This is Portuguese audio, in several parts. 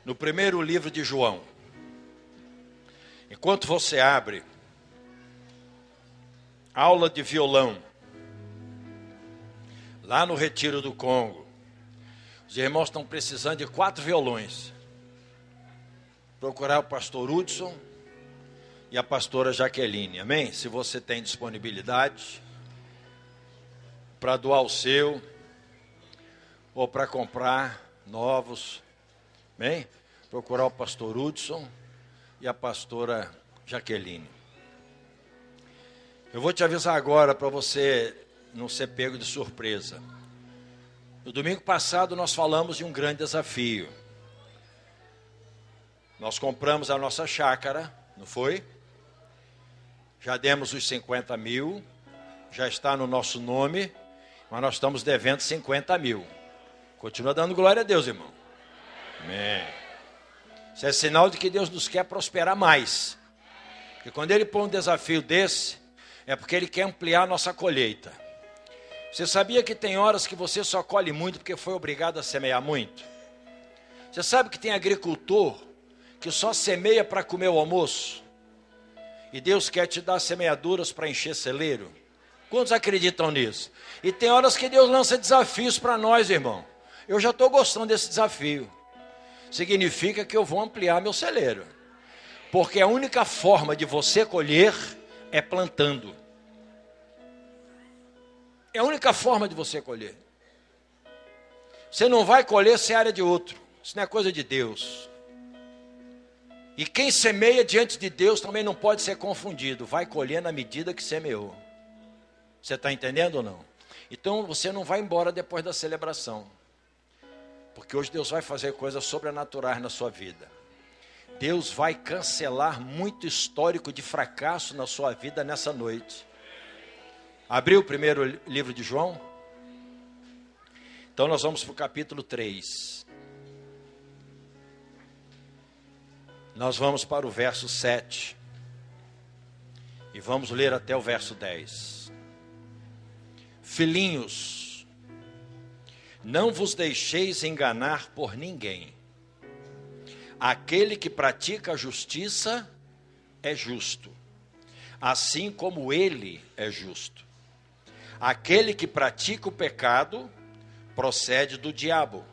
no primeiro livro de João. Enquanto você abre, aula de violão, lá no Retiro do Congo, os irmãos estão precisando de 4 violões. Procurar o pastor Hudson e a pastora Jaqueline, amém? Se você tem disponibilidade para doar o seu ou para comprar novos, amém? Procurar o pastor Hudson e a pastora Jaqueline. Eu vou te avisar agora para você não ser pego de surpresa. No domingo passado nós falamos de um grande desafio. Nós compramos a nossa chácara, não foi? Já demos os 50 mil, já está no nosso nome, mas nós estamos devendo 50 mil. Continua dando glória a Deus, irmão. Amém. Isso é sinal de que Deus nos quer prosperar mais. Porque quando Ele põe um desafio desse, é porque Ele quer ampliar a nossa colheita. Você sabia que tem horas que você só colhe muito porque foi obrigado a semear muito? Você sabe que tem agricultor que só semeia para comer o almoço? E Deus quer te dar semeaduras para encher celeiro? Quantos acreditam nisso? E tem horas que Deus lança desafios para nós, irmão. Eu já estou gostando desse desafio. Significa que eu vou ampliar meu celeiro. Porque a única forma de você colher é plantando. É a única forma de você colher. Você não vai colher seara de outro. Isso não é coisa de Deus. E quem semeia diante de Deus também não pode ser confundido. Vai colher na medida que semeou. Você está entendendo ou não? Então você não vai embora depois da celebração. Porque hoje Deus vai fazer coisas sobrenaturais na sua vida. Deus vai cancelar muito histórico de fracasso na sua vida nessa noite. Abriu o primeiro livro de João? Então nós vamos para o capítulo 3. Nós vamos para o verso 7. E vamos ler até o verso 10. Filhinhos, não vos deixeis enganar por ninguém. Aquele que pratica a justiça é justo, assim como ele é justo. Aquele que pratica o pecado procede do diabo,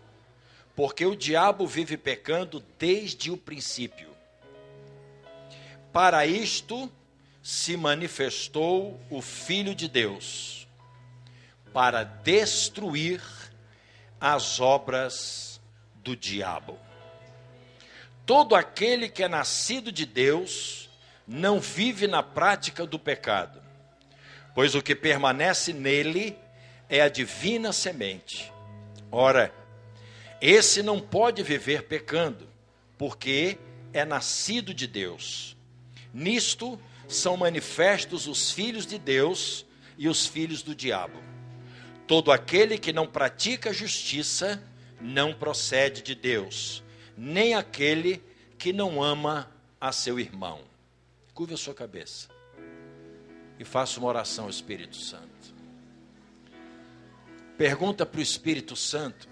porque o diabo vive pecando desde o princípio. Para isto se manifestou o Filho de Deus, para destruir as obras do diabo. Todo aquele que é nascido de Deus não vive na prática do pecado, pois o que permanece nele é a divina semente. Ora, esse não pode viver pecando, porque é nascido de Deus. Nisto são manifestos os filhos de Deus e os filhos do diabo. Todo aquele que não pratica justiça não procede de Deus, nem aquele que não ama a seu irmão. Curva a sua cabeça e faça uma oração ao Espírito Santo. Pergunta para o Espírito Santo,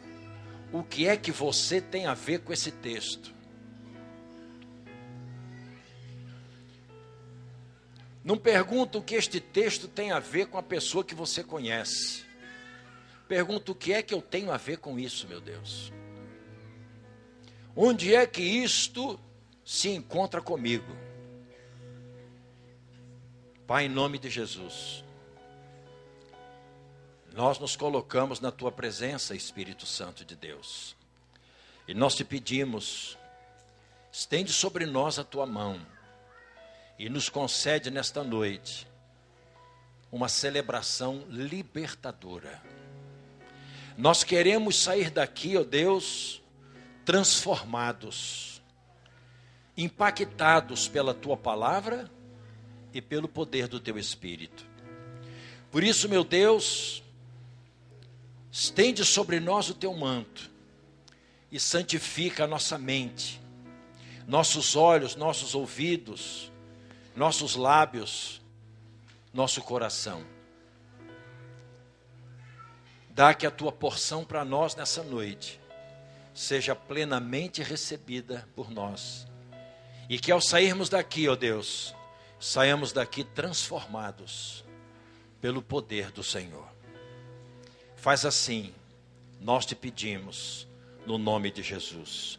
o que é que você tem a ver com esse texto? Não pergunta o que este texto tem a ver com a pessoa que você conhece. Pergunta o que é que eu tenho a ver com isso, meu Deus. Onde é que isto se encontra comigo? Pai, em nome de Jesus, nós nos colocamos na Tua presença, Espírito Santo de Deus. E nós te pedimos, estende sobre nós a Tua mão e nos concede nesta noite uma celebração libertadora. Nós queremos sair daqui, ó Deus, transformados, impactados pela Tua palavra e pelo poder do Teu Espírito. Por isso, meu Deus, estende sobre nós o Teu manto e santifica a nossa mente, nossos olhos, nossos ouvidos, nossos lábios, nosso coração. Dá que a Tua porção para nós nessa noite seja plenamente recebida por nós. E que ao sairmos daqui, ó Deus, saiamos daqui transformados pelo poder do Senhor. Faz assim, nós te pedimos, no nome de Jesus.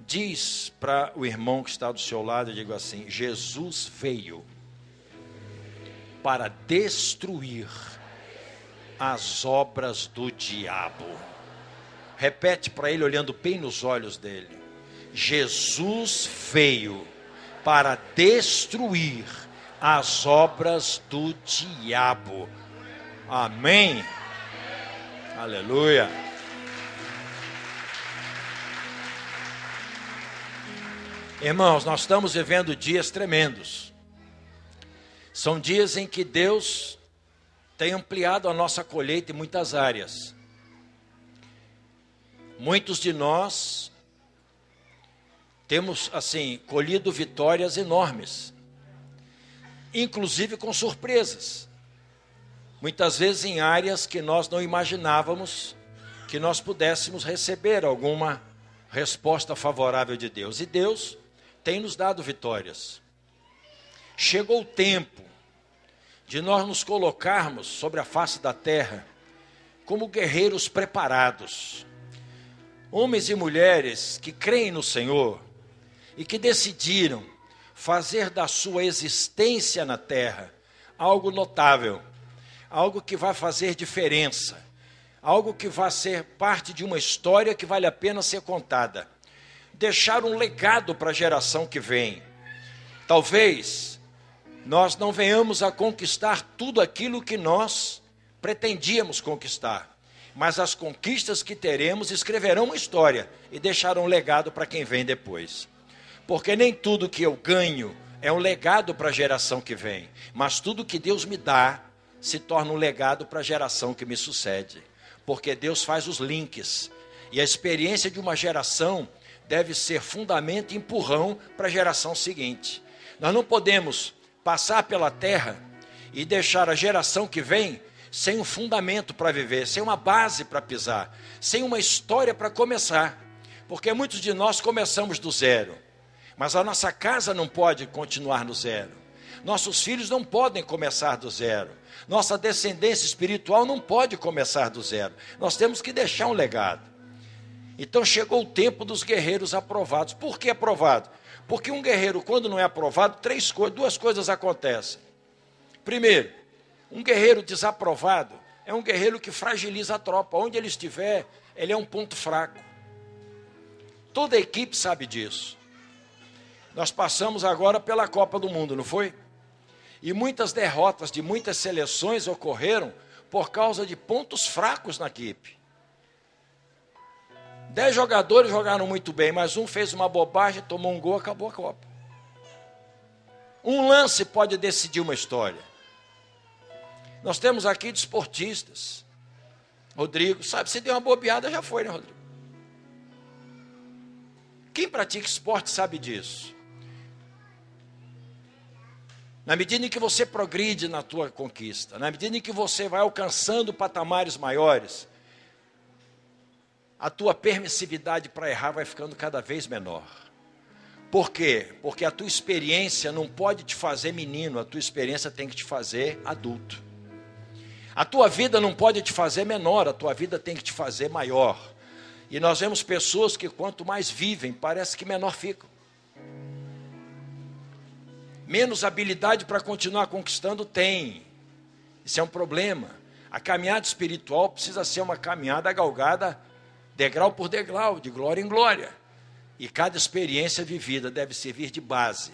Diz para o irmão que está do seu lado, eu digo assim: Jesus veio para destruir as obras do diabo. Repete para ele, olhando bem nos olhos dele: Jesus veio para destruir as obras do diabo. Amém? Aleluia. Irmãos, nós estamos vivendo dias tremendos. São dias em que Deus tem ampliado a nossa colheita em muitas áreas. Muitos de nós temos, assim, colhido vitórias enormes, inclusive com surpresas. Muitas vezes em áreas que nós não imaginávamos que nós pudéssemos receber alguma resposta favorável de Deus. E Deus tem nos dado vitórias. Chegou o tempo de nós nos colocarmos sobre a face da terra como guerreiros preparados. Homens e mulheres que creem no Senhor e que decidiram fazer da sua existência na terra algo notável, algo que vai fazer diferença, algo que vai ser parte de uma história que vale a pena ser contada. Deixar um legado para a geração que vem. Talvez nós não venhamos a conquistar tudo aquilo que nós pretendíamos conquistar, mas as conquistas que teremos escreverão uma história e deixarão um legado para quem vem depois. Porque nem tudo que eu ganho é um legado para a geração que vem, mas tudo que Deus me dá se torna um legado para a geração que me sucede. Porque Deus faz os links, e a experiência de uma geração deve ser fundamento e empurrão para a geração seguinte. Nós não podemos passar pela terra e deixar a geração que vem sem um fundamento para viver, sem uma base para pisar, sem uma história para começar. Porque muitos de nós começamos do zero, mas a nossa casa não pode continuar no zero. Nossos filhos não podem começar do zero. Nossa descendência espiritual não pode começar do zero. Nós temos que deixar um legado. Então chegou o tempo dos guerreiros aprovados. Por que aprovado? Porque um guerreiro, quando não é aprovado, duas coisas acontecem. Primeiro, um guerreiro desaprovado é um guerreiro que fragiliza a tropa. Onde ele estiver, ele é um ponto fraco. Toda a equipe sabe disso. Nós passamos agora pela Copa do Mundo, não foi? E muitas derrotas de muitas seleções ocorreram por causa de pontos fracos na equipe. 10 jogadores jogaram muito bem, mas um fez uma bobagem, tomou um gol, acabou a Copa. Um lance pode decidir uma história. Nós temos aqui desportistas. Rodrigo, sabe, se deu uma bobeada, já foi, né, Rodrigo? Quem pratica esporte sabe disso. Na medida em que você progride na tua conquista, na medida em que você vai alcançando patamares maiores, a tua permissividade para errar vai ficando cada vez menor. Por quê? Porque a tua experiência não pode te fazer menino, a tua experiência tem que te fazer adulto. A tua vida não pode te fazer menor, a tua vida tem que te fazer maior. E nós vemos pessoas que quanto mais vivem, parece que menor ficam. Menos habilidade para continuar conquistando tem. Isso é um problema. A caminhada espiritual precisa ser uma caminhada galgada degrau por degrau, de glória em glória. E cada experiência vivida deve servir de base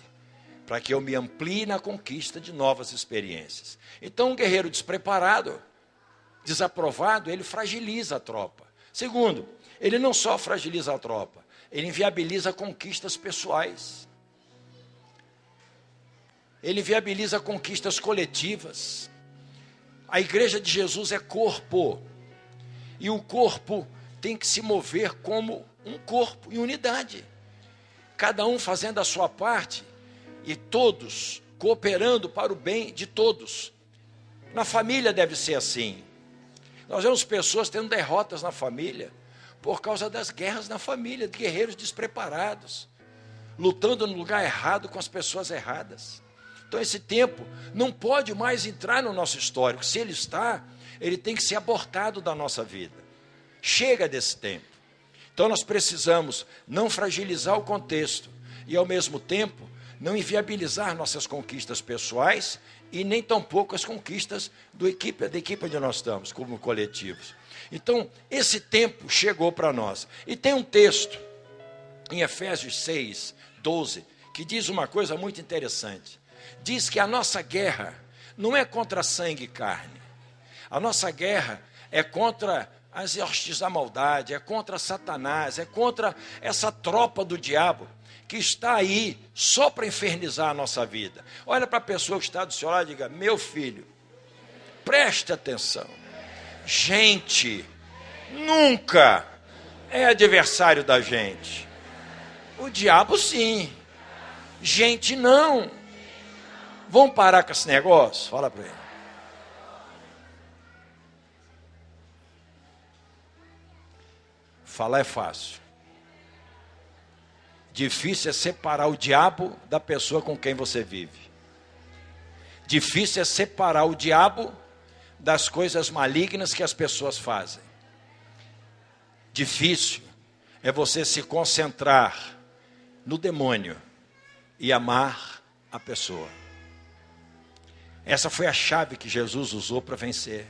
para que eu me amplie na conquista de novas experiências. Então, um guerreiro despreparado, desaprovado, ele fragiliza a tropa. Segundo, ele não só fragiliza a tropa, ele inviabiliza conquistas pessoais. Ele inviabiliza conquistas coletivas. A igreja de Jesus é corpo. E o corpo tem que se mover como um corpo em unidade. Cada um fazendo a sua parte e todos cooperando para o bem de todos. Na família deve ser assim. Nós vemos pessoas tendo derrotas na família por causa das guerras na família, de guerreiros despreparados, lutando no lugar errado com as pessoas erradas. Então esse tempo não pode mais entrar no nosso histórico. Se ele está, ele tem que ser abortado da nossa vida. Chega desse tempo. Então nós precisamos não fragilizar o contexto e, ao mesmo tempo, não inviabilizar nossas conquistas pessoais e nem tampouco as conquistas da equipe onde nós estamos, como coletivos. Então, esse tempo chegou para nós. E tem um texto, em Efésios 6, 12, que diz uma coisa muito interessante. Diz que a nossa guerra não é contra sangue e carne. A nossa guerra é contra as hostes da maldade, é contra Satanás, é contra essa tropa do diabo que está aí só para infernizar a nossa vida. Olha para a pessoa que está do seu lado e diga: meu filho, preste atenção. Gente nunca é adversário da gente. O diabo sim, gente não. Vamos parar com esse negócio? Fala para ele. Falar é fácil. Difícil é separar o diabo da pessoa com quem você vive. Difícil é separar o diabo das coisas malignas que as pessoas fazem. Difícil é você se concentrar no demônio e amar a pessoa. Essa foi a chave que Jesus usou para vencer.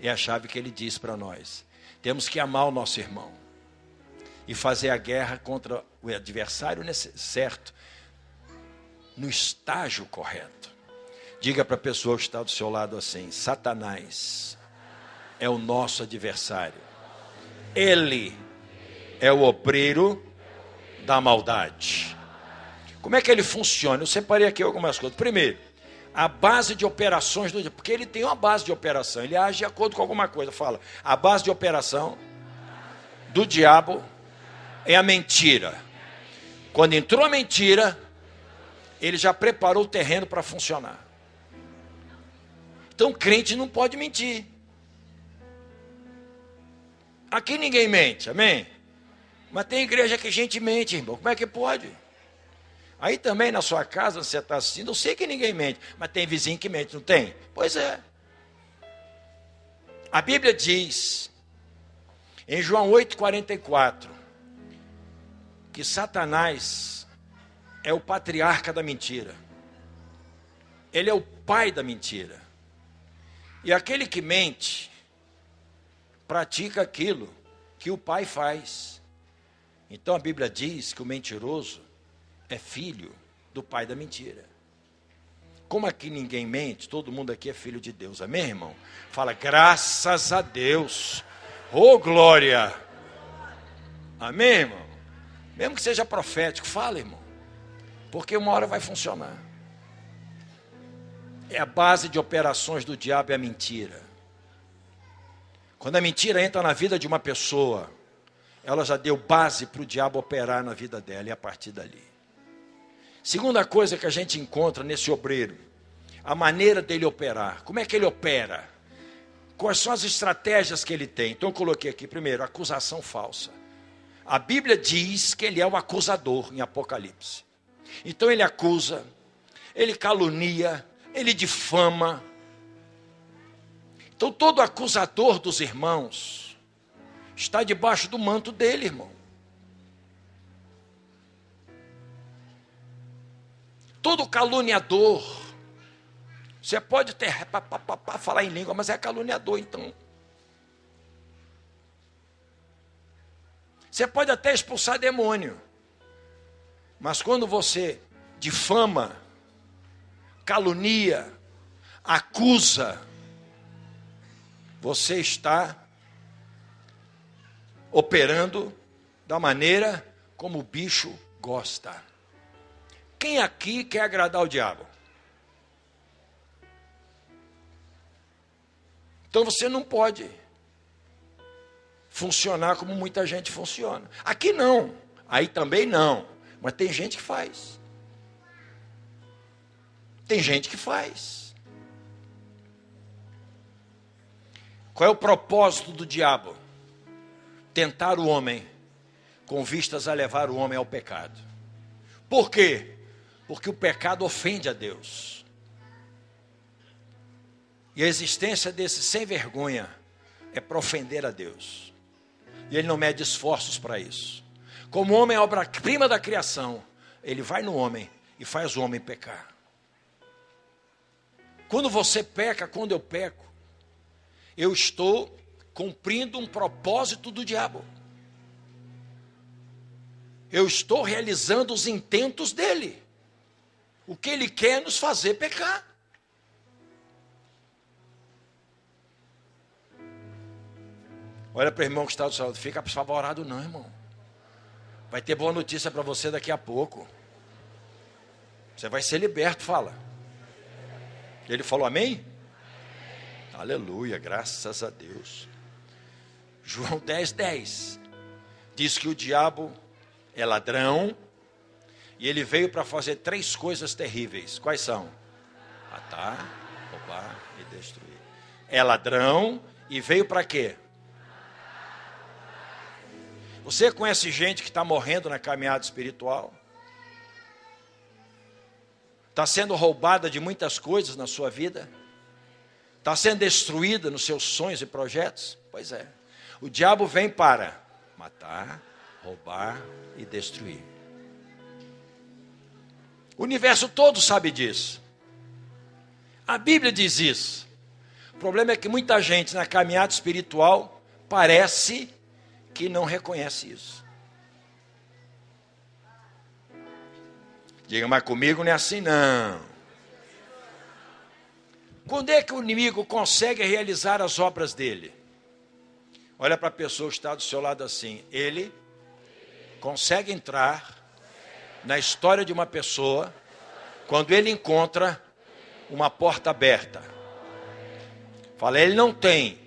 É a chave que ele diz para nós. Temos que amar o nosso irmão e fazer a guerra contra o adversário certo, no estágio correto. Diga para a pessoa que está do seu lado assim: Satanás é o nosso adversário. Ele é o obreiro da maldade. Como é que ele funciona? Eu separei aqui algumas coisas. Primeiro, a base de operações do diabo, porque ele tem uma base de operação, ele age de acordo com alguma coisa. Fala, a base de operação do diabo é a mentira. Quando entrou a mentira, ele já preparou o terreno para funcionar. Então, crente não pode mentir. Aqui ninguém mente, amém? Mas tem igreja que a gente mente, irmão. Como é que pode? Aí também na sua casa, você está assistindo, eu sei que ninguém mente, mas tem vizinho que mente, não tem? Pois é. A Bíblia diz, em João 8,44, que Satanás é o patriarca da mentira. Ele é o pai da mentira. E aquele que mente, pratica aquilo que o pai faz. Então a Bíblia diz que o mentiroso é filho do pai da mentira. Como aqui ninguém mente, todo mundo aqui é filho de Deus, amém, irmão? Fala, graças a Deus, oh glória, amém, irmão? Mesmo que seja profético, fala, irmão, porque uma hora vai funcionar. É a base de operações do diabo, é a mentira. Quando a mentira entra na vida de uma pessoa, ela já deu base para o diabo operar na vida dela, e a partir dali. Segunda coisa que a gente encontra nesse obreiro, a maneira dele operar. Como é que ele opera? Quais são as estratégias que ele tem? Então eu coloquei aqui primeiro, acusação falsa. A Bíblia diz que ele é o acusador em Apocalipse. Então ele acusa, ele calunia, ele difama. Então todo acusador dos irmãos está debaixo do manto dele, irmão. Todo caluniador, você pode ter falar em língua, mas é caluniador então. Você pode até expulsar demônio, mas quando você difama, calunia, acusa, você está operando da maneira como o bicho gosta. Quem aqui quer agradar o diabo? Então você não pode funcionar como muita gente funciona. Aqui não, aí também não, mas tem gente que faz. Tem gente que faz. Qual é o propósito do diabo? tentar o homem com vistas a levar o homem ao pecado. Por quê? Porque o pecado ofende a Deus. E a existência desse sem vergonha é para ofender a Deus. E ele não mede esforços para isso. Como o homem é obra-prima da criação, ele vai no homem e faz o homem pecar. Quando você peca, quando eu peco, eu estou cumprindo um propósito do diabo. Eu estou realizando os intentos dele. O que ele quer é nos fazer pecar. Olha para o irmão que está do seu lado. Fica apavorado não, irmão. Vai ter boa notícia para você daqui a pouco. Você vai ser liberto, fala. Ele falou amém? Aleluia, graças a Deus. João 10:10 diz que o diabo é ladrão e ele veio para fazer 3 coisas terríveis. Quais são? Matar, roubar e destruir. É ladrão e veio para quê? Você conhece gente que está morrendo na caminhada espiritual? Está sendo roubada de muitas coisas na sua vida? Está sendo destruída nos seus sonhos e projetos? Pois é. O diabo vem para matar, roubar e destruir. O universo todo sabe disso. A Bíblia diz isso. O problema é que muita gente na caminhada espiritual parece que não reconhece isso. Diga, mas comigo não é assim não. Quando é que o inimigo consegue realizar as obras dele? Olha para a pessoa que está do seu lado assim. Ele consegue entrar na história de uma pessoa quando ele encontra uma porta aberta. Fala, ele não tem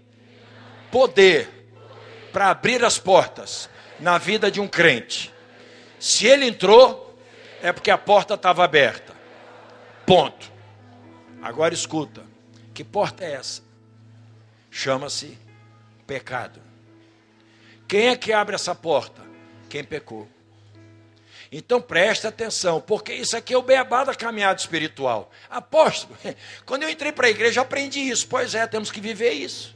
poder para abrir as portas na vida de um crente. Se ele entrou, é porque a porta estava aberta. Ponto. Agora escuta, que porta é essa? Chama-se pecado. Quem é que abre essa porta? Quem pecou. Então presta atenção, porque isso aqui é o beabá da caminhada espiritual. Apóstolo, quando eu entrei para a igreja eu aprendi isso. Pois é, temos que viver isso.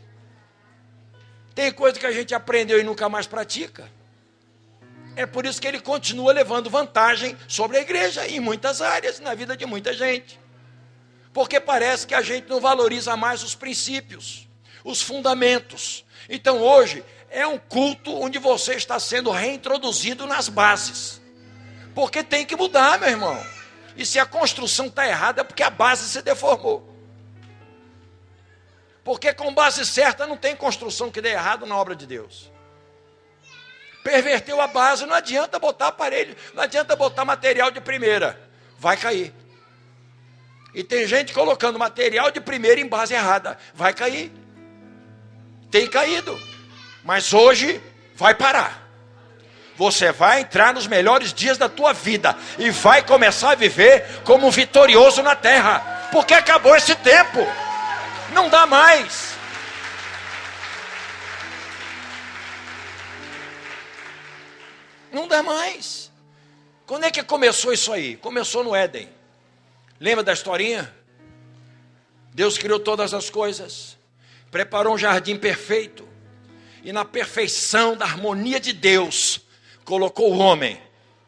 Tem coisa que a gente aprendeu e nunca mais pratica. É por isso que ele continua levando vantagem sobre a igreja, em muitas áreas, na vida de muita gente. Porque parece que a gente não valoriza mais os princípios, os fundamentos. Então hoje é um culto onde você está sendo reintroduzido nas bases. Porque tem que mudar, meu irmão. E se a construção está errada é porque a base se deformou. Porque com base certa não tem construção que dê errado na obra de Deus. Perverteu a base, não adianta botar aparelho, não adianta botar material de primeira, vai cair. E tem gente colocando material de primeira em base errada, vai cair. Tem caído, mas hoje vai parar. Você vai entrar nos melhores dias da tua vida e vai começar a viver como um vitorioso na terra, porque acabou esse tempo. Não dá mais. Não dá mais. Quando é que começou isso aí? Começou no Éden. Lembra da historinha? Deus criou todas as coisas, preparou um jardim perfeito, e na perfeição da harmonia de Deus, colocou o homem,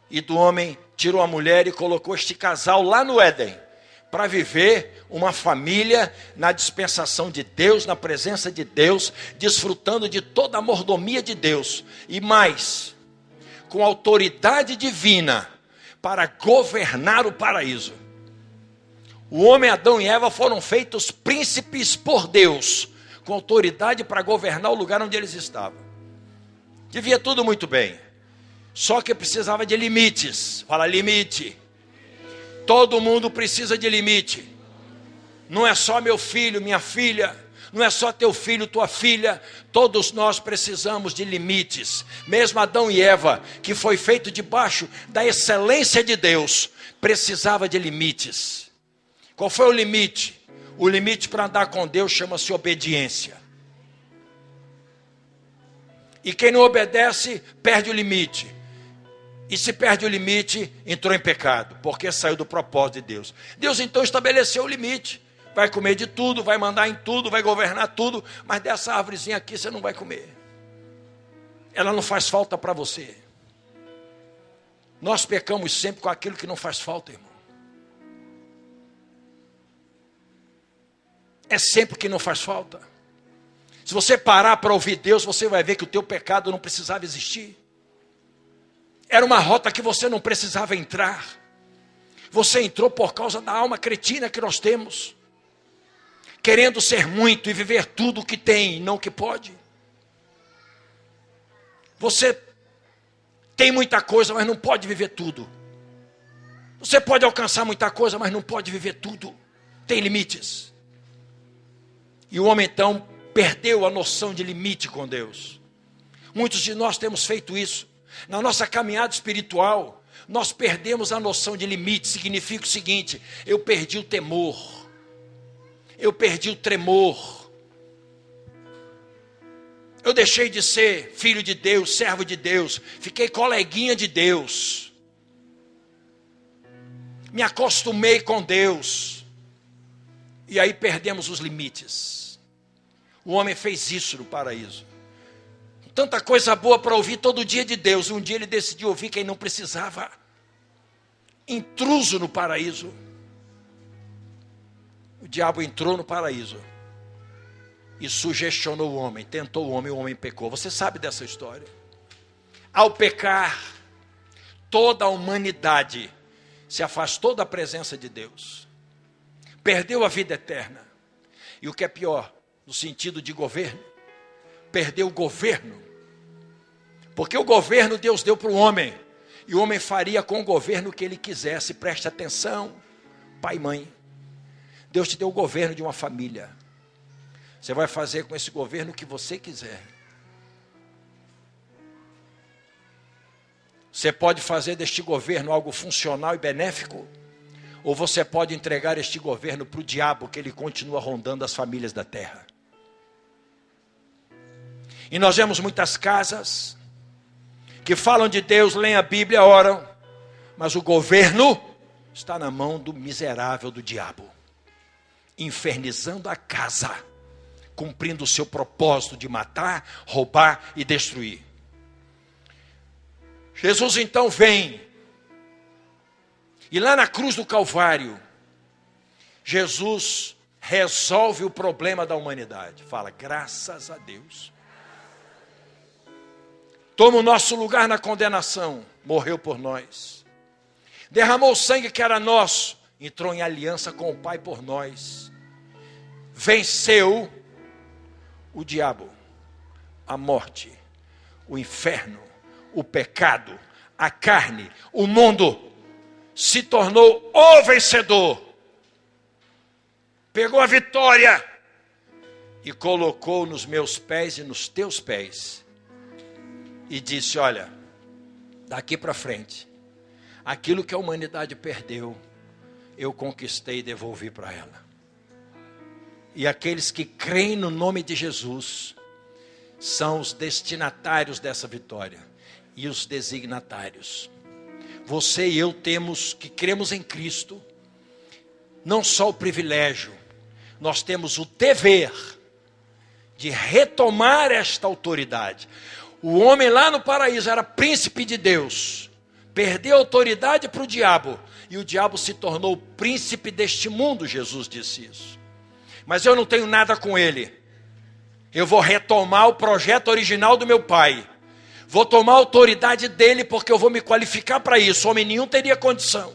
e do homem tirou a mulher e colocou este casal lá no Éden, para viver uma família na dispensação de Deus, na presença de Deus, desfrutando de toda a mordomia de Deus, e mais, com autoridade divina, para governar o paraíso. O homem, Adão e Eva foram feitos príncipes por Deus, com autoridade para governar o lugar onde eles estavam. Devia tudo muito bem, só que precisava de limites. Fala, limite. Todo mundo precisa de limite. Não é só meu filho, minha filha, não é só teu filho, tua filha. Todos nós precisamos de limites. Mesmo Adão e Eva, que foi feito debaixo da excelência de Deus, precisava de limites. Qual foi o limite? O limite para andar com Deus chama-se obediência. E quem não obedece, perde o limite. E se perde o limite, entrou em pecado, porque saiu do propósito de Deus. Deus então estabeleceu o limite. Vai comer de tudo, vai mandar em tudo, vai governar tudo, mas dessa árvorezinha aqui você não vai comer. Ela não faz falta para você. Nós pecamos sempre com aquilo que não faz falta, irmão. É sempre que não faz falta. Se você parar para ouvir Deus, você vai ver que o teu pecado não precisava existir. Era uma rota que você não precisava entrar. Você entrou por causa da alma cretina que nós temos. Querendo ser muito e viver tudo o que tem e não o que pode. Você tem muita coisa, mas não pode viver tudo. Você pode alcançar muita coisa, mas não pode viver tudo. Tem limites. E o homem então perdeu a noção de limite com Deus. Muitos de nós temos feito isso. Na nossa caminhada espiritual, nós perdemos a noção de limite. Significa o seguinte: eu perdi o temor, eu perdi o tremor, eu deixei de ser filho de Deus, servo de Deus, fiquei coleguinha de Deus, me acostumei com Deus, e aí perdemos os limites. O homem fez isso no paraíso. Tanta coisa boa para ouvir todo dia de Deus. Um dia ele decidiu ouvir quem não precisava. Intruso no paraíso. O diabo entrou no paraíso e sugestionou o homem, tentou o homem pecou. Você sabe dessa história. Ao pecar, toda a humanidade se afastou da presença de Deus. Perdeu a vida eterna. E o que é pior, no sentido de governo, perdeu o governo. Porque o governo Deus deu para o homem. E o homem faria com o governo o que ele quisesse. Preste atenção, pai e mãe. Deus te deu o governo de uma família. Você vai fazer com esse governo o que você quiser. Você pode fazer deste governo algo funcional e benéfico. Ou você pode entregar este governo para o diabo, que ele continua rondando as famílias da terra. E nós vemos muitas casas que falam de Deus, leem a Bíblia, oram, mas o governo está na mão do miserável do diabo, infernizando a casa, cumprindo o seu propósito de matar, roubar e destruir. Jesus então vem, e lá na cruz do Calvário, Jesus resolve o problema da humanidade. Fala, graças a Deus. Toma o nosso lugar na condenação, morreu por nós. Derramou o sangue que era nosso, entrou em aliança com o Pai por nós. Venceu o diabo, a morte, o inferno, o pecado, a carne, o mundo. Se tornou o vencedor. Pegou a vitória e colocou nos meus pés e nos teus pés. E disse, olha, daqui para frente, aquilo que a humanidade perdeu, eu conquistei e devolvi para ela. E aqueles que creem no nome de Jesus, são os destinatários dessa vitória. E os designatários. Você e eu temos, que cremos em Cristo, não só o privilégio, nós temos o dever de retomar esta autoridade. O homem lá no paraíso era príncipe de Deus, perdeu a autoridade para o diabo, e o diabo se tornou príncipe deste mundo, Jesus disse isso. Mas eu não tenho nada com ele, eu vou retomar o projeto original do meu pai, vou tomar a autoridade dele, porque eu vou me qualificar para isso, homem nenhum teria condição.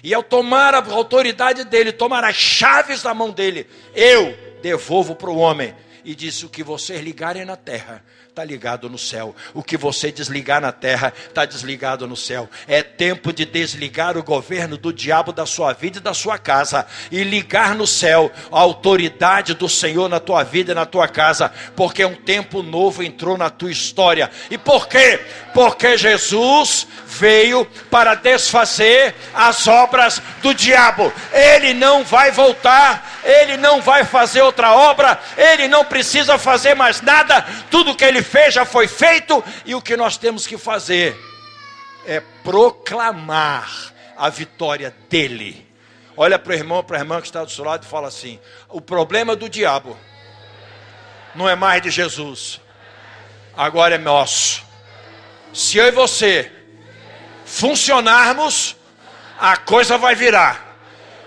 E ao tomar a autoridade dele, tomar as chaves da mão dele, eu devolvo para o homem. E disse, o que vocês ligarem na terra, está ligado no céu. O que você desligar na terra, está desligado no céu. É tempo de desligar o governo do diabo da sua vida e da sua casa. E ligar no céu a autoridade do Senhor na tua vida e na tua casa. Porque um tempo novo entrou na tua história. E por quê? Porque Jesus veio para desfazer as obras do diabo. Ele não vai voltar, ele não vai fazer outra obra, ele não precisa fazer mais nada. Tudo que ele ele fez já foi feito, e o que nós temos que fazer é proclamar a vitória dele. Olha para o irmão, para a irmã que está do seu lado e fala assim: o problema do diabo não é mais de Jesus, agora é nosso. Se eu e você funcionarmos, a coisa vai virar.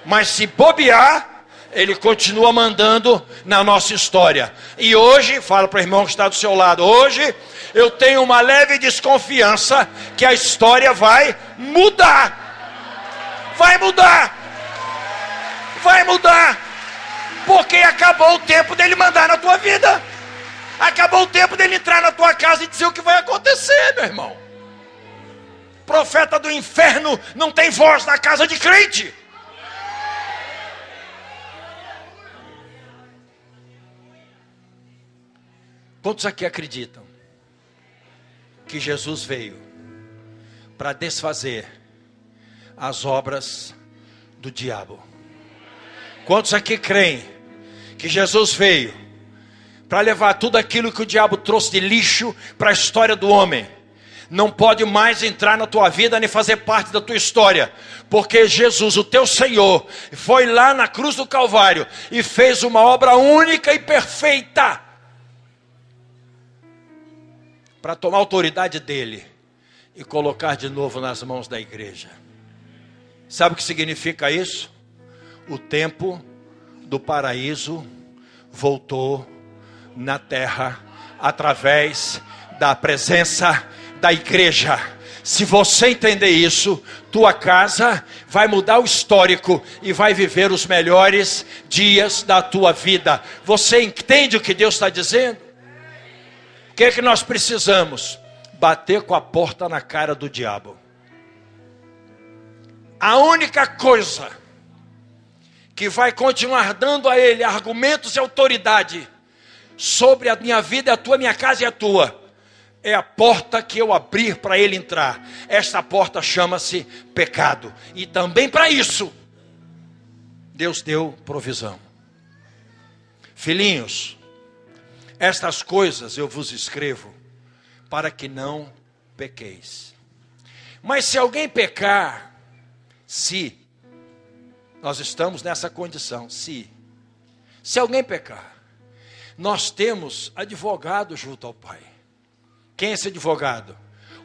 Mas se bobear, ele continua mandando na nossa história. E hoje, fala para o irmão que está do seu lado, hoje eu tenho uma leve desconfiança que a história vai mudar. Vai mudar. Vai mudar. Porque acabou o tempo dele mandar na tua vida. Acabou o tempo dele entrar na tua casa e dizer o que vai acontecer, meu irmão. Profeta do inferno não tem voz na casa de crente. Quantos aqui acreditam que Jesus veio para desfazer as obras do diabo? Quantos aqui creem que Jesus veio para levar tudo aquilo que o diabo trouxe de lixo para a história do homem? Não pode mais entrar na tua vida nem fazer parte da tua história, porque Jesus, o teu Senhor, foi lá na cruz do Calvário e fez uma obra única e perfeita para tomar a autoridade dele e colocar de novo nas mãos da igreja. Sabe o que significa isso? O tempo do paraíso voltou na terra através da presença da igreja. Se você entender isso, tua casa vai mudar o histórico e vai viver os melhores dias da tua vida. Você entende o que Deus está dizendo? O que é que nós precisamos? Bater com a porta na cara do diabo. A única coisa que vai continuar dando a ele argumentos e autoridade sobre a minha vida, a tua, minha casa e a tua, é a porta que eu abrir para ele entrar. Esta porta chama-se pecado. E também para isso, Deus deu provisão. Filhinhos, estas coisas eu vos escrevo para que não pequeis. Mas se alguém pecar, se nós estamos nessa condição, se alguém pecar, nós temos advogado junto ao Pai. Quem é esse advogado?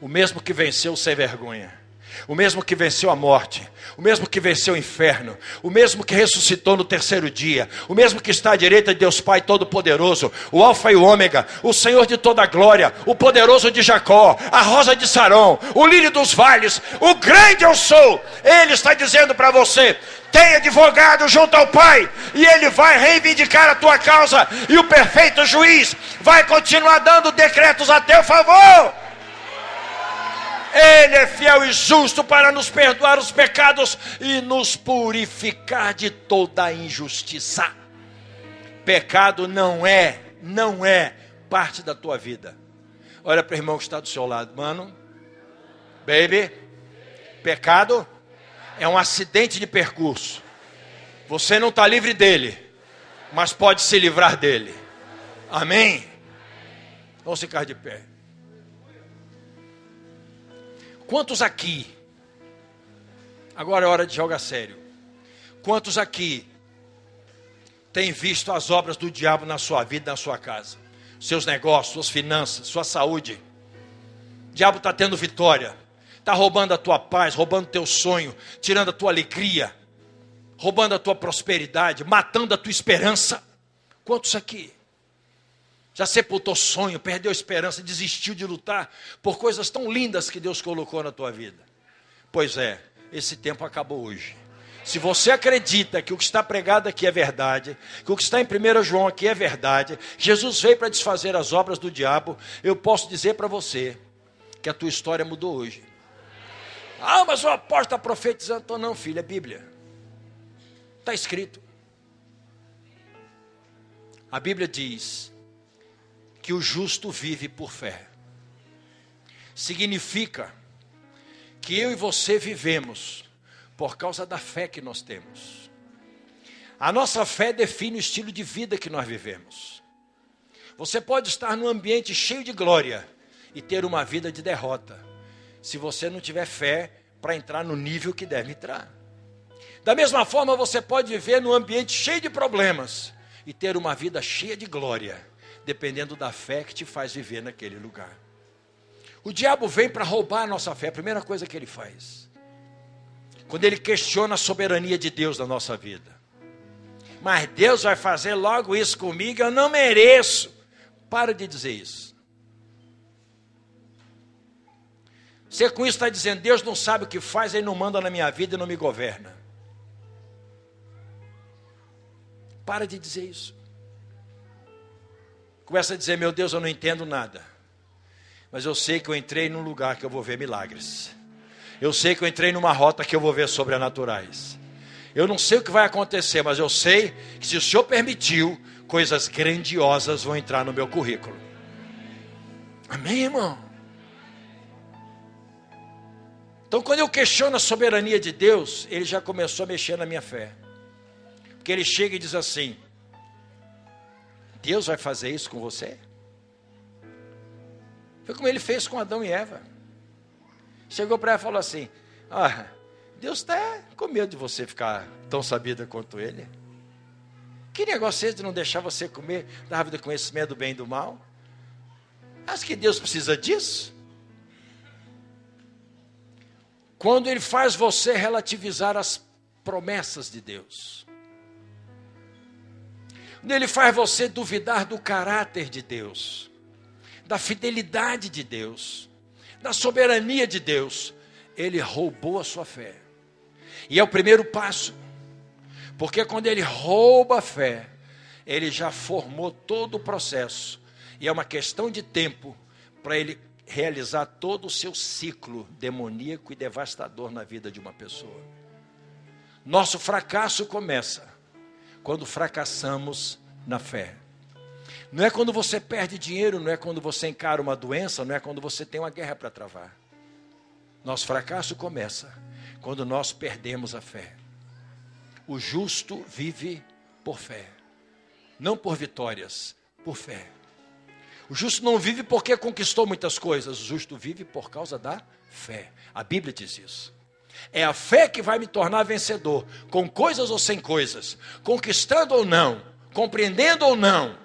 O mesmo que venceu sem vergonha, o mesmo que venceu a morte, o mesmo que venceu o inferno, o mesmo que ressuscitou no terceiro dia, o mesmo que está à direita de Deus Pai Todo-Poderoso, o Alfa e o Ômega, o Senhor de toda a glória, o poderoso de Jacó, a rosa de Sarão, o lírio dos vales, o grande eu sou. Ele está dizendo para você: tem advogado junto ao Pai, e ele vai reivindicar a tua causa, e o perfeito juiz vai continuar dando decretos a teu favor. Ele é fiel e justo para nos perdoar os pecados e nos purificar de toda a injustiça. Pecado não é parte da tua vida. Olha para o irmão que está do seu lado: mano, baby, pecado é um acidente de percurso. Você não está livre dele, mas pode se livrar dele. Amém? Vamos ficar de pé. Quantos aqui, agora é hora de jogar sério, quantos aqui têm visto as obras do diabo na sua vida, na sua casa? Seus negócios, suas finanças, sua saúde. O diabo está tendo vitória. Está roubando a tua paz, roubando o teu sonho, tirando a tua alegria, roubando a tua prosperidade, matando a tua esperança. Quantos aqui já sepultou sonho, perdeu a esperança, desistiu de lutar por coisas tão lindas que Deus colocou na tua vida? Pois é, esse tempo acabou hoje. Se você acredita que o que está pregado aqui é verdade, que o que está em 1 João aqui é verdade, Jesus veio para desfazer as obras do diabo, eu posso dizer para você que a tua história mudou hoje. Ah, mas o apóstolo está profetizando. Então, não, filho, é Bíblia. Está escrito. A Bíblia diz que o justo vive por fé. Significa que eu e você vivemos por causa da fé que nós temos. A nossa fé define o estilo de vida que nós vivemos. Você pode estar num ambiente cheio de glória e ter uma vida de derrota, se você não tiver fé para entrar no nível que deve entrar. Da mesma forma, você pode viver num ambiente cheio de problemas e ter uma vida cheia de glória, dependendo da fé que te faz viver naquele lugar. O diabo vem para roubar a nossa fé, a primeira coisa que ele faz, quando ele questiona a soberania de Deus na nossa vida. Mas Deus vai fazer logo isso comigo, eu não mereço. Para de dizer isso. Você com isso está dizendo, Deus não sabe o que faz, Ele não manda na minha vida e não me governa. Para de dizer isso. Começa a dizer, meu Deus, eu não entendo nada. Mas eu sei que eu entrei num lugar que eu vou ver milagres. Eu sei que eu entrei numa rota que eu vou ver sobrenaturais. Eu não sei o que vai acontecer, mas eu sei que se o Senhor permitiu, coisas grandiosas vão entrar no meu currículo. Amém, irmão? Então, quando eu questiono a soberania de Deus, Ele já começou a mexer na minha fé. Porque Ele chega e diz assim, Deus vai fazer isso com você? Foi como Ele fez com Adão e Eva. Chegou para ela e falou assim, Deus está com medo de você ficar tão sabida quanto Ele. Que negócio é esse de não deixar você comer da árvore do conhecimento do bem e do mal? Acho que Deus precisa disso. Quando Ele faz você relativizar as promessas de Deus. Quando Ele faz você duvidar do caráter de Deus, da fidelidade de Deus, da soberania de Deus, Ele roubou a sua fé. E é o primeiro passo, porque quando Ele rouba a fé, Ele já formou todo o processo, e é uma questão de tempo para Ele realizar todo o seu ciclo demoníaco e devastador na vida de uma pessoa. Nosso fracasso começa quando fracassamos na fé. Não é quando você perde dinheiro, não é quando você encara uma doença, não é quando você tem uma guerra para travar. Nosso fracasso começa quando nós perdemos a fé. O justo vive por fé, não por vitórias, por fé. O justo não vive porque conquistou muitas coisas, o justo vive por causa da fé. A Bíblia diz isso. É a fé que vai me tornar vencedor, com coisas ou sem coisas, conquistando ou não, compreendendo ou não.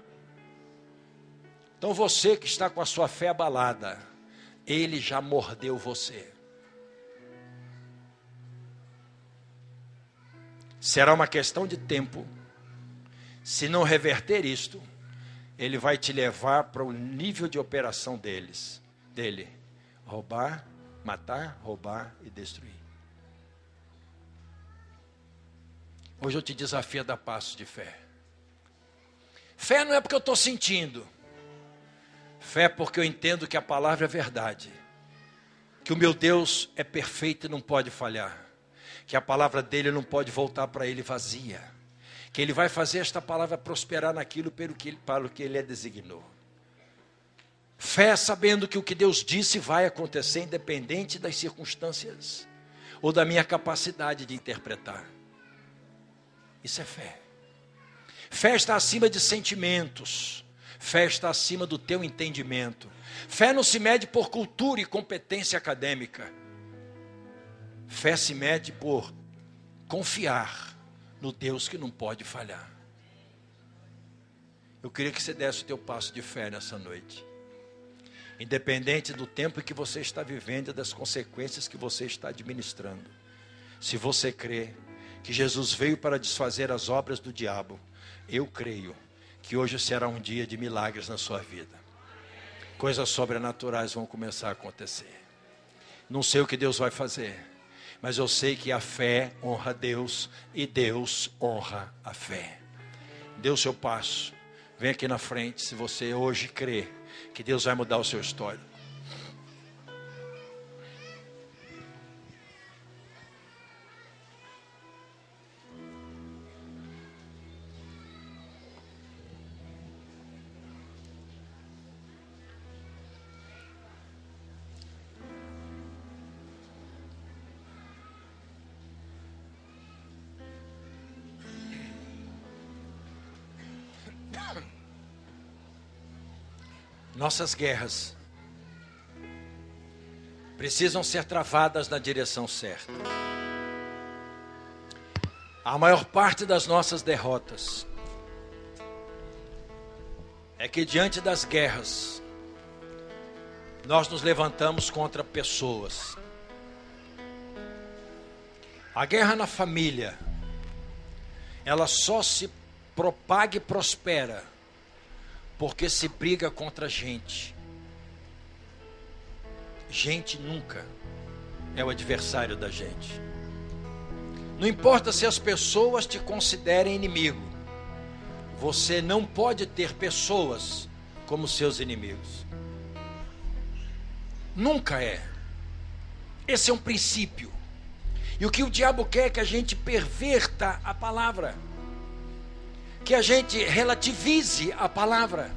Então você que está com a sua fé abalada, Ele já mordeu você. Será uma questão de tempo. Se não reverter isto, Ele vai te levar para o nível de operação dele. Roubar, matar, roubar e destruir. Hoje eu te desafio a dar passos de fé. Fé não é porque eu estou sentindo. Fé é porque eu entendo que a palavra é verdade. Que o meu Deus é perfeito e não pode falhar. Que a palavra dele não pode voltar para ele vazia. Que ele vai fazer esta palavra prosperar naquilo para o que ele a designou. Fé sabendo que o que Deus disse vai acontecer independente das circunstâncias ou da minha capacidade de interpretar. Isso é fé. Fé está acima de sentimentos. Fé está acima do teu entendimento. Fé não se mede por cultura e competência acadêmica. Fé se mede por confiar no Deus que não pode falhar. Eu queria que você desse o teu passo de fé nessa noite. Independente do tempo que você está vivendo e das consequências que você está administrando. Se você crê que Jesus veio para desfazer as obras do diabo, eu creio que hoje será um dia de milagres na sua vida. Coisas sobrenaturais vão começar a acontecer. Não sei o que Deus vai fazer, mas eu sei que a fé honra Deus e Deus honra a fé. Dê o seu passo, vem aqui na frente se você hoje crê que Deus vai mudar o seu histórico. Nossas guerras precisam ser travadas na direção certa. A maior parte das nossas derrotas é que diante das guerras nós nos levantamos contra pessoas. A guerra na família, ela só se propaga e prospera porque se briga contra gente. Gente nunca é o adversário da gente. Não importa se as pessoas te considerem inimigo, você não pode ter pessoas como seus inimigos. Nunca é. Esse é um princípio. E o que o diabo quer é que a gente perverta a palavra, que a gente relativize a palavra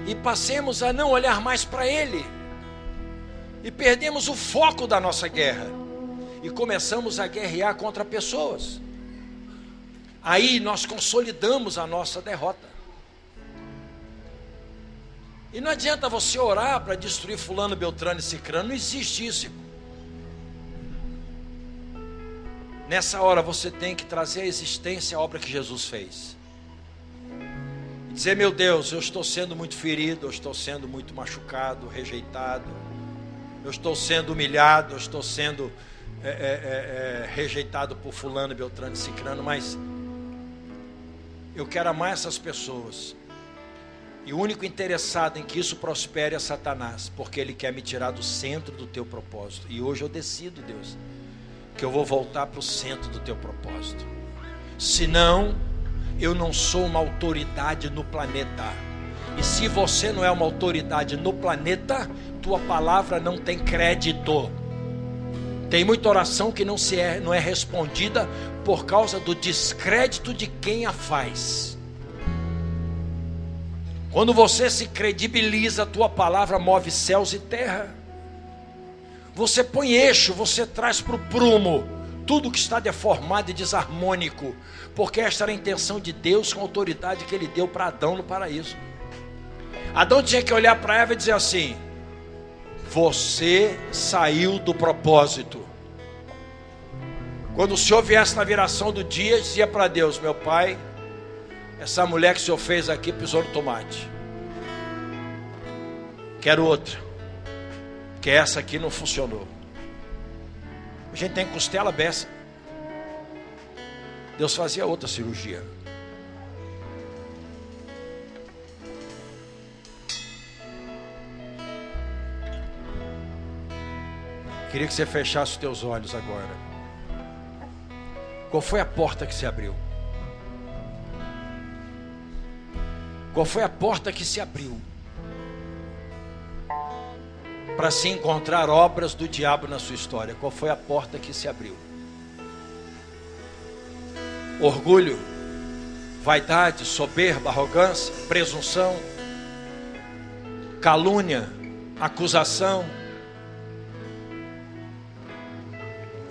e passemos a não olhar mais para ele, e perdemos o foco da nossa guerra e começamos a guerrear contra pessoas. Aí nós consolidamos a nossa derrota. E não adianta você orar para destruir fulano, beltrano e cicrano, não existe isso. Nessa hora você tem que trazer à existência a obra que Jesus fez. E dizer: meu Deus, eu estou sendo muito ferido, eu estou sendo muito machucado, rejeitado, eu estou sendo humilhado, eu estou sendo rejeitado por fulano, beltrano e cicrano, mas eu quero amar essas pessoas. E o único interessado em que isso prospere é Satanás, porque ele quer me tirar do centro do teu propósito. E hoje eu decido, Deus, que eu vou voltar para o centro do teu propósito. Senão, eu não sou uma autoridade no planeta. E se você não é uma autoridade no planeta, tua palavra não tem crédito. Tem muita oração que não é respondida por causa do descrédito de quem a faz. Quando você se credibiliza, a tua palavra move céus e terra. Você põe eixo, você traz para o prumo tudo que está deformado e desarmônico, porque esta era a intenção de Deus com a autoridade que ele deu para Adão no paraíso. Adão tinha que olhar para Eva e dizer assim: você saiu do propósito. Quando o Senhor viesse na viração do dia, dizia para Deus: meu pai, essa mulher que o Senhor fez aqui pisou no tomate. Quero outra, que essa aqui não funcionou. A gente tem costela beça. Deus fazia outra cirurgia. Queria que você fechasse os teus olhos agora. Qual foi a porta que se abriu? Qual foi a porta que se abriu para se encontrar obras do diabo na sua história? Qual foi a porta que se abriu? Orgulho, vaidade, soberba, arrogância, presunção, calúnia, acusação,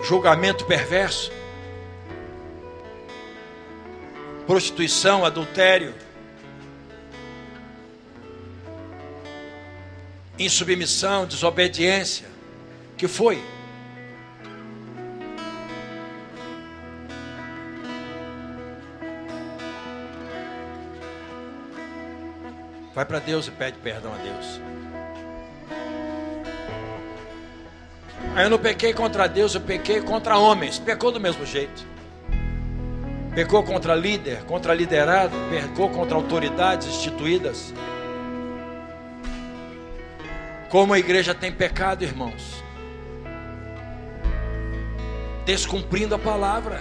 julgamento perverso, prostituição, adultério, insubmissão, desobediência. Que foi? Vai para Deus e pede perdão a Deus. Aí eu não pequei contra Deus, eu pequei contra homens. Pecou do mesmo jeito. Pecou contra líder, contra liderado, pecou contra autoridades instituídas. Como a igreja tem pecado, irmãos, descumprindo a palavra,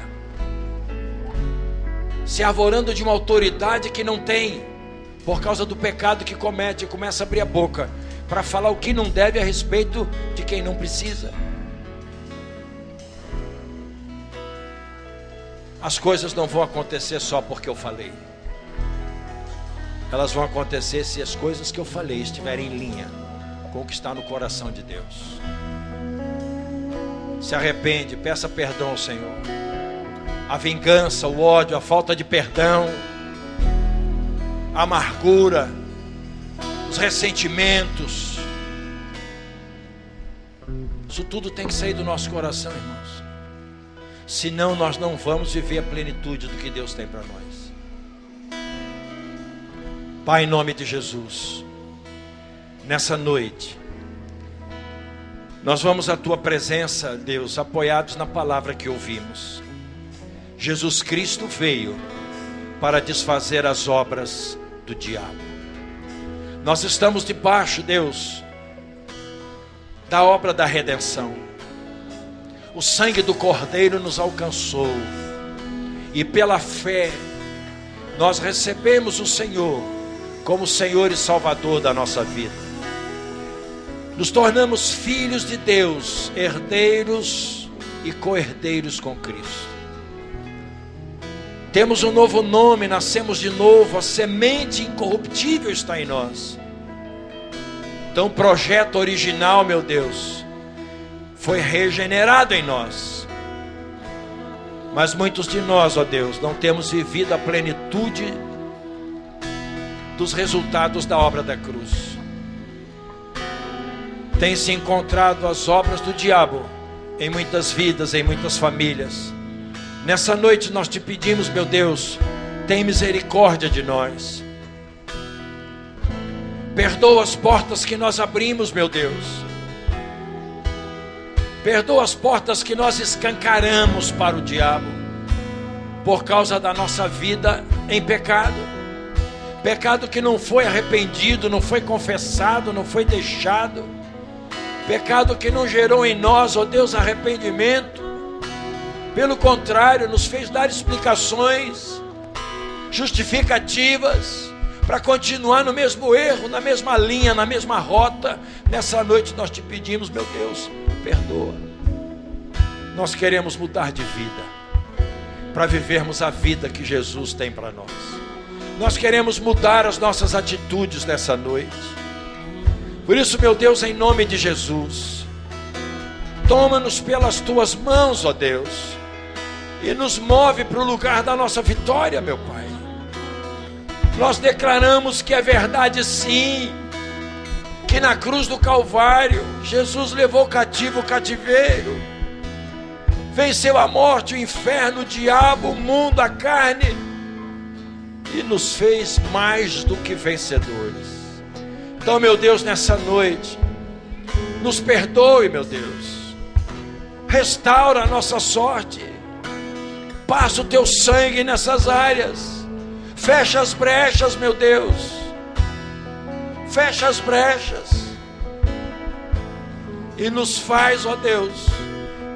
se arvorando de uma autoridade que não tem, por causa do pecado que comete, e começa a abrir a boca para falar o que não deve a respeito de quem não precisa. As coisas não vão acontecer só porque eu falei. Elas vão acontecer se as coisas que eu falei estiverem em linha com o que está no coração de Deus. Se arrepende, peça perdão ao Senhor. A vingança, o ódio, a falta de perdão, a amargura, ressentimentos. Isso tudo tem que sair do nosso coração, irmãos. Senão nós não vamos viver a plenitude do que Deus tem para nós. Pai, em nome de Jesus, nessa noite, nós vamos à Tua presença, Deus, apoiados na palavra que ouvimos. Jesus Cristo veio para desfazer as obras do diabo. Nós estamos debaixo, Deus, da obra da redenção. O sangue do Cordeiro nos alcançou, e pela fé nós recebemos o Senhor como Senhor e Salvador da nossa vida. Nos tornamos filhos de Deus, herdeiros e co-herdeiros com Cristo. Temos um novo nome, nascemos de novo, a semente incorruptível está em nós. Então o projeto original, meu Deus, foi regenerado em nós. Mas muitos de nós, ó Deus, não temos vivido a plenitude dos resultados da obra da cruz. Tem se encontrado as obras do diabo em muitas vidas, em muitas famílias. Nessa noite nós te pedimos, meu Deus, tem misericórdia de nós. Perdoa as portas que nós abrimos, meu Deus. Perdoa as portas que nós escancaramos para o diabo, por causa da nossa vida em pecado. Pecado que não foi arrependido, não foi confessado, não foi deixado. Pecado que não gerou em nós, ó Deus, arrependimento. Pelo contrário, nos fez dar explicações justificativas para continuar no mesmo erro, na mesma linha, na mesma rota. Nessa noite nós te pedimos, meu Deus, perdoa. Nós queremos mudar de vida, para vivermos a vida que Jesus tem para nós. Nós queremos mudar as nossas atitudes nessa noite. Por isso, meu Deus, em nome de Jesus, toma-nos pelas tuas mãos, ó Deus, e nos move para o lugar da nossa vitória, meu Pai. Nós declaramos que é verdade, sim, que na cruz do Calvário Jesus levou cativo o cativeiro, venceu a morte, o inferno, o diabo, o mundo, a carne, e nos fez mais do que vencedores. Então, meu Deus, nessa noite, nos perdoe, meu Deus, restaura a nossa sorte, passa o teu sangue nessas áreas, fecha as brechas, meu Deus, fecha as brechas, e nos faz, ó Deus,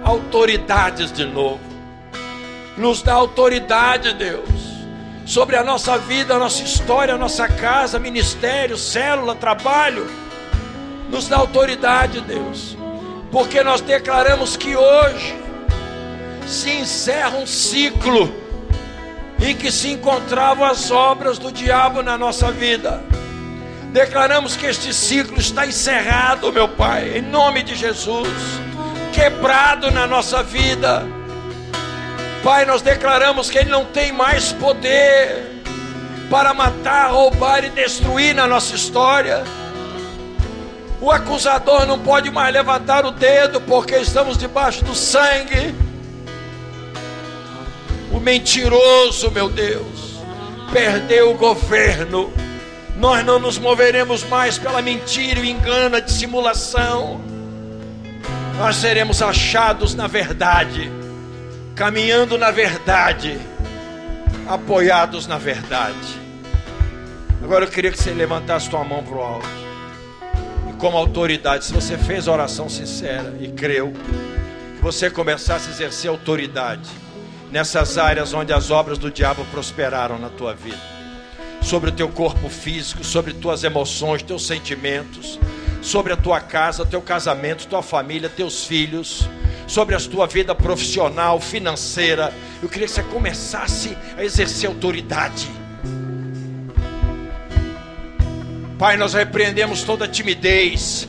autoridades de novo. Nos dá autoridade, Deus, sobre a nossa vida, a nossa história, a nossa casa, ministério, célula, trabalho. Nos dá autoridade, Deus, porque nós declaramos que hoje se encerra um ciclo em que se encontravam as obras do diabo na nossa vida. Declaramos que este ciclo está encerrado, meu Pai, em nome de Jesus, quebrado na nossa vida. Pai, nós declaramos que ele não tem mais poder para matar, roubar e destruir na nossa história. O acusador não pode mais levantar o dedo, porque estamos debaixo do sangue. O mentiroso, meu Deus, perdeu o governo. Nós não nos moveremos mais pela mentira, o engano, a dissimulação. Nós seremos achados na verdade, caminhando na verdade, apoiados na verdade. Agora eu queria que você levantasse tua mão para o alto, e como autoridade, se você fez a oração sincera e creu, que você começasse a exercer autoridade nessas áreas onde as obras do diabo prosperaram na tua vida, sobre o teu corpo físico, sobre tuas emoções, teus sentimentos, sobre a tua casa, teu casamento, tua família, teus filhos, sobre a tua vida profissional, financeira. Eu queria que você começasse a exercer autoridade. Pai, nós repreendemos toda timidez,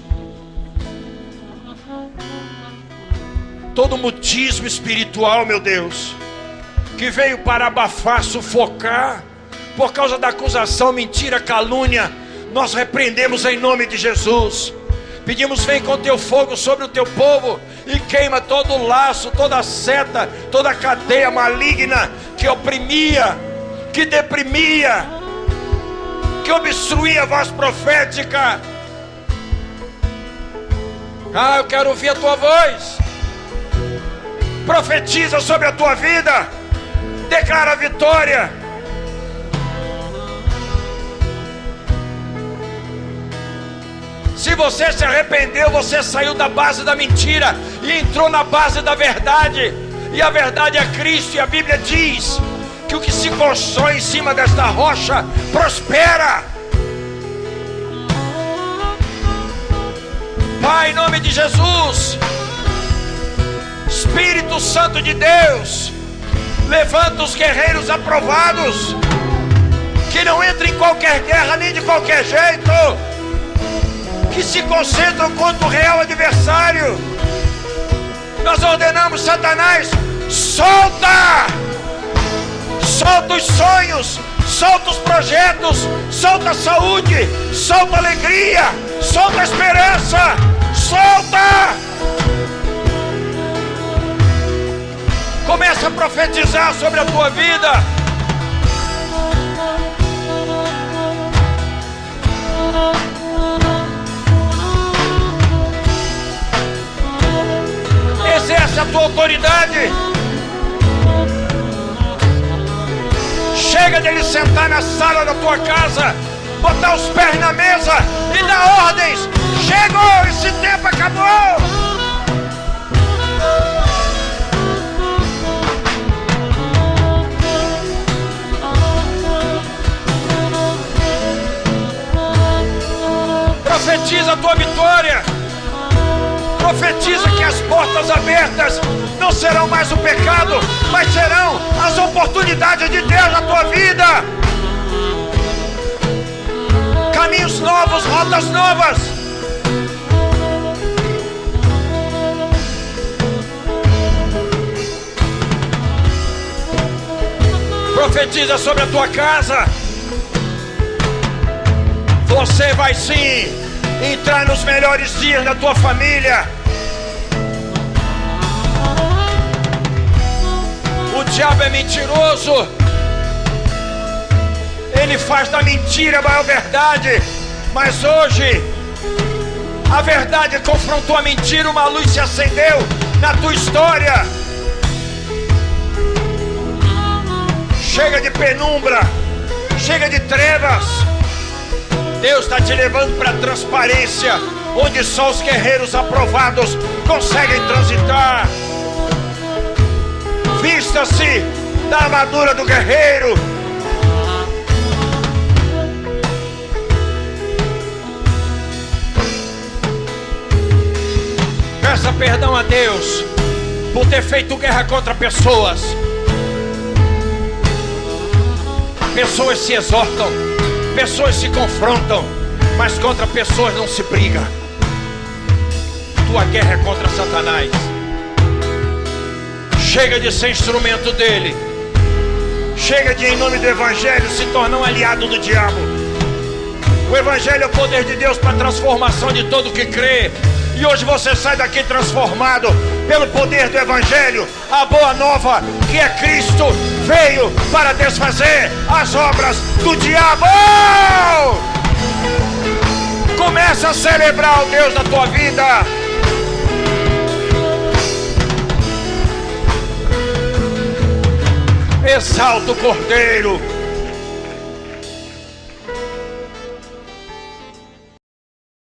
todo mutismo espiritual, meu Deus, que veio para abafar, sufocar, por causa da acusação, mentira, calúnia. nós repreendemos em nome de Jesus. Pedimos, vem com teu fogo sobre o teu povo e queima todo o laço, toda a seta, toda a cadeia maligna que oprimia, que deprimia, que obstruía a voz profética. Ah, eu quero ouvir a tua voz. Profetiza sobre a tua vida, declara a vitória. Se você se arrependeu, você saiu da base da mentira e entrou na base da verdade. E a verdade é Cristo, e a Bíblia diz que o que se constrói em cima desta rocha prospera. Pai, em nome de Jesus, Espírito Santo de Deus, levanta os guerreiros aprovados, que não entram em qualquer guerra nem de qualquer jeito, que se concentram contra o real adversário. Nós ordenamos, Satanás, solta! Solta os sonhos, solta os projetos, solta a saúde, solta a alegria, solta a esperança, solta! Começa a profetizar sobre a tua vida. Exerce a tua autoridade. Chega de ele sentar na sala da tua casa, botar os pés na mesa e dar ordens. Chegou, esse tempo acabou. Profetiza a tua vitória. Profetiza que as portas abertas não serão mais o pecado, mas serão as oportunidades de Deus na tua vida. Caminhos novos, rotas novas. Profetiza sobre a tua casa. Você vai sim entrar nos melhores dias da tua família. O diabo é mentiroso. Ele faz da mentira a maior verdade. Mas hoje a verdade confrontou a mentira. Uma luz se acendeu na tua história. Chega de penumbra, chega de trevas. Deus está te levando para a transparência, onde só os guerreiros aprovados conseguem transitar. Vista-se da armadura do guerreiro. Peça perdão a Deus por ter feito guerra contra pessoas. Pessoas se exortam, pessoas se confrontam, mas contra pessoas não se briga. Tua guerra é contra Satanás. Chega de ser instrumento dele. Chega de, em nome do Evangelho, se tornar um aliado do diabo. O Evangelho é o poder de Deus para a transformação de todo que crê. E hoje você sai daqui transformado pelo poder do Evangelho. A boa nova, que é Cristo, veio para desfazer as obras do diabo. Começa a celebrar o Deus da tua vida. Exalta o Cordeiro.